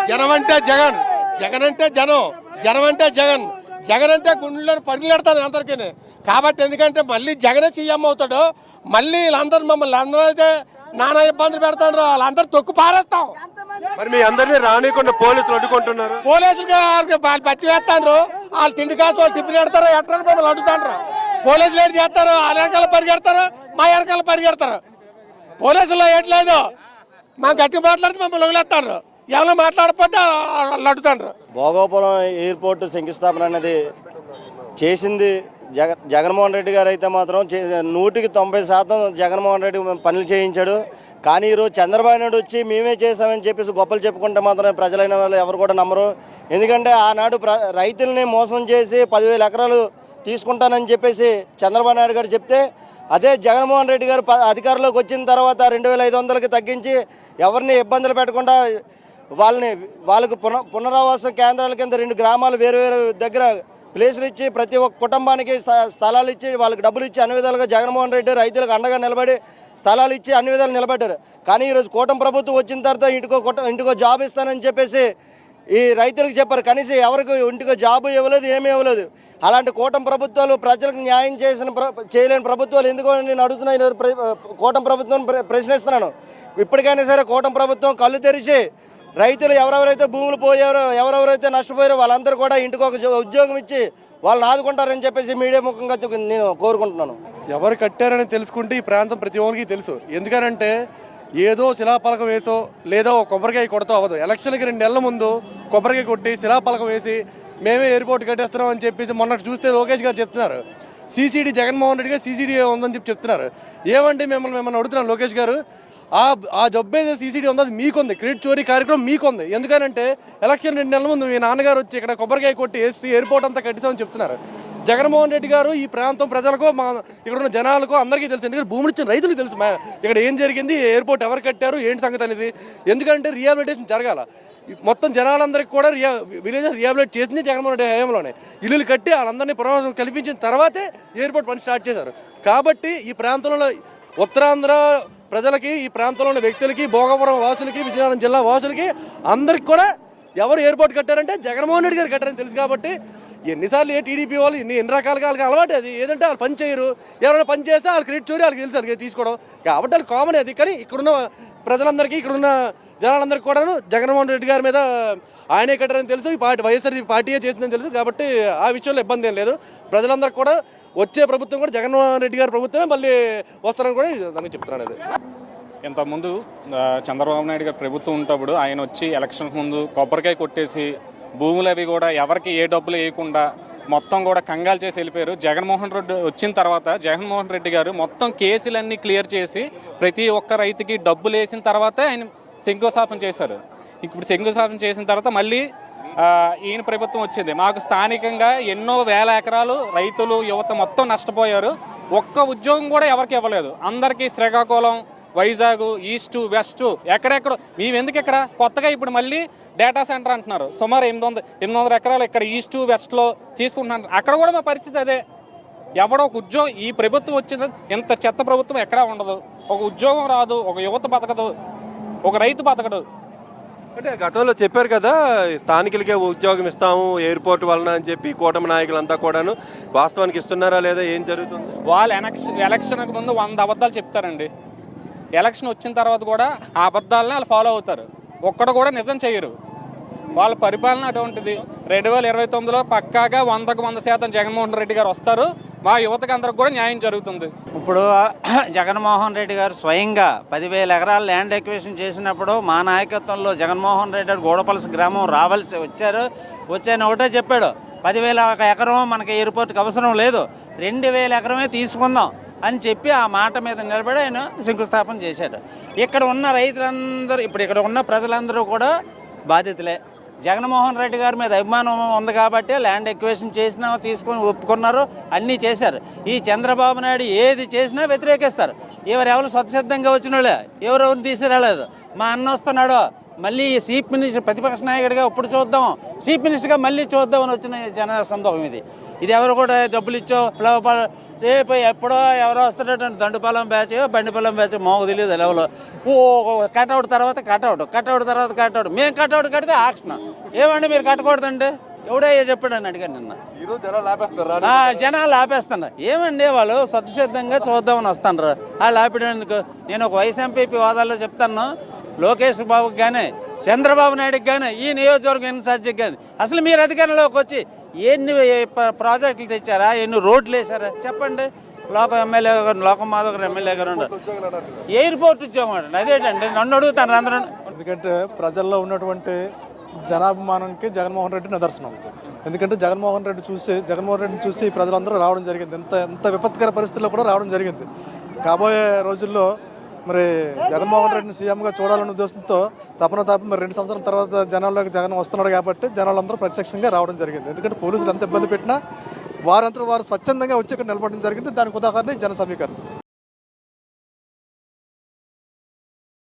జనం అంటే జగన్, జగన్ అంటే జనం, జనం అంటే జగన్, జగన్ అంటే గుండెల్లో పరిగెడతాను అందరికీ. కాబట్టి ఎందుకంటే మళ్ళీ జగనే సీఎం అవుతాడు. మళ్ళీ వీళ్ళందరూ మమ్మల్ని అందరూ అయితే నానా ఇబ్బందులు పెడతారు, వాళ్ళందరూ తొక్కు పారేస్తాం. మరి మీ అందరినీ రానికుండా పోలీసులు అడ్డుకుంటున్నారు. పోలీసులు బట్టి వేస్తాను, వాళ్ళు తిండి కాసు వాళ్ళు టిఫిన్ పెడతారు, ఎట్లా మమ్మల్ని అడ్డుతాండ్రు. పోలీసులు ఏడు చేస్తారు, వాళ్ళ వెనకాల పరిగెడతారు, మా వెనకాల పరిగెడతారు. పోలీసులు ఏట్లేదు, మా గట్టి మాట్లాడితే మమ్మల్ని వదిలేస్తారు, ఎవరో మాట్లాడకపోతే వాళ్ళు అడ్డుతాండ్రు. భోగాపురం ఎయిర్పోర్ట్ శంకుస్థాపన అనేది చేసింది జగన్మోహన్ రెడ్డి గారు అయితే మాత్రం 100% జగన్మోహన్ రెడ్డి పనులు చేయించాడు. కానీ ఈరోజు చంద్రబాబు నాయుడు వచ్చి మేమే చేసామని చెప్పేసి గొప్పలు చెప్పుకుంటే మాత్రం ప్రజలైన వాళ్ళు ఎవరు కూడా నమ్మరు. ఎందుకంటే ఆనాడు రైతుల్ని మోసం చేసి 10,000 ఎకరాలు తీసుకుంటానని చెప్పేసి చంద్రబాబు నాయుడు గారు చెప్తే, అదే జగన్మోహన్ రెడ్డి గారు అధికారంలోకి వచ్చిన తర్వాత 2,500కి తగ్గించి ఎవరిని ఇబ్బందులు పెట్టకుండా వాళ్ళకు పునరావాస కేంద్రాల కింద 2 గ్రామాలు వేరు వేరు దగ్గర ప్లేసులు ఇచ్చి ప్రతి ఒక్క కుటుంబానికి స్థలాలు ఇచ్చి వాళ్ళకి డబ్బులు ఇచ్చి అన్ని విధాలుగా జగన్మోహన్ రెడ్డి రైతులకు అండగా నిలబడి స్థలాలు ఇచ్చి అన్ని విధాలు నిలబడ్డారు. కానీ ఈరోజు కూటమి ప్రభుత్వం వచ్చిన తర్వాత ఇంటికో జాబ్ ఇస్తానని చెప్పేసి ఈ రైతులకు చెప్పారు. కనీసం ఎవరికి ఇంటికో జాబు ఇవ్వలేదు, ఏమీ ఇవ్వలేదు. అలాంటి కూటమి ప్రభుత్వాలు ప్రజలకు న్యాయం చేయలేని ప్రభుత్వాలు ఎందుకో నేను అడుగుతున్నాను. కూటమి ప్రభుత్వం ప్రశ్నిస్తున్నాను. ఇప్పటికైనా సరే కూటమి ప్రభుత్వం కళ్ళు తెరిచి రైతులు ఎవరెవరైతే భూములు పోయారో, ఎవరెవరైతే నష్టపోయారో వాళ్ళందరూ కూడా ఇంటికి ఒక ఉద్యోగం ఇచ్చి వాళ్ళని ఆదుకుంటారని చెప్పేసి మీడియా ముఖంగా నేను కోరుకుంటున్నాను. ఎవరు కట్టారని తెలుసుకుంటే ఈ ప్రాంతం ప్రతి ఒక్కరికి తెలుసు. ఎందుకనంటే ఏదో శిలాపలకం వేసో లేదా కొబ్బరికాయ కొడతో అవ్వదు. ఎలక్షన్కి 2 నెలల ముందు కొబ్బరికాయ కొట్టి శిలాపలకం వేసి మేమే ఎయిర్పోర్ట్ కట్టేస్తున్నాం అని చెప్పేసి మొన్న చూస్తే లోకేష్ గారు చెప్తున్నారు, సీసీడీ జగన్మోహన్ రెడ్డి గారు సీసీడీ ఉందని చెప్తున్నారు. ఏమంటే మిమ్మల్ని అడుగుతున్నాను లోకేష్ గారు, ఆ జబ్బు ఏదో సీసీడీ ఉందో అది మీకుంది, క్రెడిట్ చోరీ కార్యక్రమం మీకుంది. ఎందుకనంటే ఎలక్షన్ 2 నెలల ముందు మీ నాన్నగారు వచ్చి ఇక్కడ కొబ్బరికాయ కొట్టి వేసి ఎయిర్పోర్ట్ అంతా కట్టిస్తామని చెప్తున్నారు. జగన్మోహన్ రెడ్డి గారు ఈ ప్రాంతం ప్రజలకు ఇక్కడ ఉన్న జనాలకు అందరికీ తెలుసు. ఎందుకంటే భూములు ఇచ్చిన రైతులకు తెలుసు ఇక్కడ ఏం జరిగింది, ఎయిర్పోర్ట్ ఎవరు కట్టారు, ఏంటి సంగతి అనేది. ఎందుకంటే రిహాబిలిటేషన్ జరగాల. మొత్తం జనాలందరికీ కూడా విలేజెస్ రిహాబిలిటేట్ చేసింది జగన్మోహన్ రెడ్డి హయాంలోనే. ఇల్లులు కట్టి వాళ్ళందరినీ పునరావాసం కల్పించిన తర్వాతే ఎయిర్పోర్ట్ పని స్టార్ట్ చేశారు. కాబట్టి ఈ ప్రాంతంలో ఉత్తరాంధ్ర ప్రజలకి, ఈ ప్రాంతంలో ఉన్న వ్యక్తులకి, భోగాపురం వాసులకి, విజయనగరం జిల్లా వాసులకి అందరికి కూడా ఎవరు ఎయిర్పోర్ట్ కట్టారంటే జగన్మోహన్ రెడ్డి గారు కట్టారని తెలుసు. కాబట్టి ఎన్నిసార్లు టీడీపీ వాళ్ళు ఎన్ని రకాలుగా వాళ్ళకి అలవాటు అది. ఏదంటే వాళ్ళు పని చేయరు, ఎవరైనా పని చేస్తే వాళ్ళు క్రెడిట్ చోరీ వాళ్ళకి తెలుసు వాళ్ళకి తీసుకోవడం. కాబట్టి వాళ్ళు కామన్ అది. కానీ ఇక్కడున్న ప్రజలందరికీ, ఇక్కడున్న జనాలందరికీ కూడాను జగన్మోహన్ రెడ్డి గారి మీద ఆయనే కట్టారని తెలుసు, ఈ వైఎస్ఆర్ పార్టీయే చేసిందని తెలుసు. కాబట్టి ఆ విషయంలో ఇబ్బంది ఏం లేదు. ప్రజలందరికీ కూడా వచ్చే ప్రభుత్వం కూడా జగన్మోహన్ రెడ్డి గారి ప్రభుత్వమే మళ్ళీ వస్తారని కూడా దానికి చెప్తున్నాను. అది ఇంతకుముందు చంద్రబాబు నాయుడు గారు ప్రభుత్వం ఉన్నప్పుడు ఆయన వచ్చి ఎలక్షన్కి ముందు కొబ్బరికాయ కొట్టేసి భూములు అవి కూడా ఎవరికి ఏ డబ్బులు వేయకుండా మొత్తం కూడా కంగాలు చేసి వెళ్ళిపోయారు. జగన్మోహన్ రెడ్డి వచ్చిన తర్వాత జగన్మోహన్ రెడ్డి గారు మొత్తం కేసులన్నీ క్లియర్ చేసి ప్రతి ఒక్క రైతుకి డబ్బులు వేసిన తర్వాతే ఆయన శంకుస్థాపన చేశారు. ఇప్పుడు శంకుస్థాపన చేసిన తర్వాత మళ్ళీ ఈయన ప్రభుత్వం వచ్చింది. మాకు స్థానికంగా ఎన్నో వేల ఎకరాలు రైతులు, యువత మొత్తం నష్టపోయారు. ఒక్క ఉద్యోగం కూడా ఎవరికి ఇవ్వలేదు. అందరికీ శ్రీకాకుళం, వైజాగ్, ఈస్టు, వెస్టు ఎక్కడెక్కడ మేము ఎందుకు ఇక్కడ కొత్తగా ఇప్పుడు మళ్ళీ డేటా సెంటర్ అంటున్నారు. సుమారు 800 ఎకరాలు ఇక్కడ ఈస్టు వెస్ట్లో తీసుకుంటున్నారు. అక్కడ కూడా మా పరిస్థితి అదే. ఎవడో ఒక ఉద్యోగం, ఈ ప్రభుత్వం వచ్చింది ఇంత చెత్త ప్రభుత్వం ఎక్కడా ఉండదు. ఒక ఉద్యోగం రాదు, ఒక యువత బతకదు, ఒక రైతు బతకడు. అంటే గతంలో చెప్పారు కదా స్థానికులకే ఉద్యోగం ఇస్తాము ఎయిర్పోర్ట్ వలన అని చెప్పి కూటమి నాయకులంతా కూడాను. వాస్తవానికి ఇస్తున్నారా లేదా, ఏం జరుగుతుంది? వాళ్ళు ఎలక్షన్కి ముందు 100 అబద్ధాలు చెప్తారండి. ఎలక్షన్ వచ్చిన తర్వాత కూడా ఆ అబద్ధాలని వాళ్ళు ఫాలో అవుతారు. ఒక్కడు కూడా నిజం చేయరు. వాళ్ళ పరిపాలన అటువంటిది. 2029లో పక్కాగా 100కు 100% జగన్మోహన్ రెడ్డి గారు వస్తారు. మా యువతకు అందరికి కూడా న్యాయం జరుగుతుంది. ఇప్పుడు జగన్మోహన్ రెడ్డి గారు స్వయంగా 10,000 ఎకరాల ల్యాండ్ ఎక్విజిషన్ చేసినప్పుడు మా నాయకత్వంలో జగన్మోహన్ రెడ్డి గారు గోడపలస గ్రామం రావాల్సి వచ్చాయని ఒకటే చెప్పాడు, 10,000 ఎకరం మనకి ఎయిర్పోర్ట్కి అవసరం లేదు, 2,000 ఎకరమే తీసుకుందాం అని చెప్పి ఆ మాట మీద నిలబడి ఆయన శంకుస్థాపన చేశాడు. ఇక్కడ ఉన్న రైతులందరూ, ఇప్పుడు ఇక్కడ ఉన్న ప్రజలందరూ కూడా బాధితులే. జగన్మోహన్ రెడ్డి గారి మీద అభిమానం ఉంది కాబట్టి ల్యాండ్ ఎక్విజిషన్ చేసినా తీసుకొని ఒప్పుకున్నారు, అన్నీ చేశారు. ఈ చంద్రబాబు నాయుడు ఏది చేసినా వ్యతిరేకిస్తారు. ఎవరెవరు స్వతసిద్ధంగా వచ్చిన వాళ్ళే, ఎవరెవరిని తీసుకురాలేదు. మా అన్న వస్తున్నాడు, మళ్ళీ చీఫ్ మినిస్టర్ ప్రతిపక్ష నాయకుడిగా ఇప్పుడు చూద్దాం, చీఫ్ మినిస్టర్గా మళ్ళీ చూద్దామని వచ్చిన జన సందోహం ఇది. ఇది ఎవరు కూడా డబ్బులు ఇచ్చో రేపు ఎప్పుడో ఎవరో వస్తున్నటువంటి దండుపాలెం బ్యాచ్ బండిపాలెం బ్యాచ్ మాకు తెలియదు లెవెల్ ఓ కట్అవుట్ తర్వాత కట్అవుట్ తర్వాత కట్అవుట్ మేము కట్అవుట్ కడితే ఆక్షన్ ఏమండి మీరు కట్టకూడదండి ఎవడే చెప్పాడు అని అడిగాను నిన్న. జనాలు ఆపేస్తున్నారు. ఏమండి వాళ్ళు స్వతసిద్ధంగా చూద్దామని వస్తున్నారు. వాళ్ళు ఆపేందుకు నేను ఒక వైస్ ఎంపీపీ హోదాలో చెప్తాను, లోకేష్ బాబుకి కానీ చంద్రబాబు నాయుడుకి కానీ ఈ నియోజకవర్గం ఇన్ఛార్జికి కానీ అసలు మీరు అధికారంలోకి వచ్చి ఎన్ని ప్రాజెక్టులు తెచ్చారా, ఎన్ని రోడ్లు వేసారా చెప్పండి. లోకం మాధవ్ గారు ఎమ్మెల్యే గారు ఎయిర్పోర్ట్ ఉద్యోగం అండి. అదేంటండి నన్ను అడుగుతాను అందరూ. ఎందుకంటే ప్రజల్లో ఉన్నటువంటి జనాభిమానానికి జగన్మోహన్ రెడ్డి నిదర్శనం. ఎందుకంటే జగన్మోహన్ రెడ్డిని చూసి ప్రజలందరూ రావడం జరిగింది. ఎంత విపత్కర పరిస్థితుల్లో కూడా రావడం జరిగింది. కాబోయే రోజుల్లో మరి జగన్మోహన్ రెడ్డిని సీఎంగా చూడాలనే ఉద్దేశంతో తప్ప మరి 2 సంవత్సరాల తర్వాత జనాల్లోకి జగన్ వస్తున్నాడు కాబట్టి జనాలందరూ ప్రత్యక్షంగా రావడం జరిగింది. ఎందుకంటే పోలీసులు ఎంత ఇబ్బంది పెట్టినా వారంతా వారు స్వచ్ఛందంగా వచ్చి ఇక్కడ నిలబడడం జరిగింది. దానికి ఉదాహరణ జన సమీకరణ.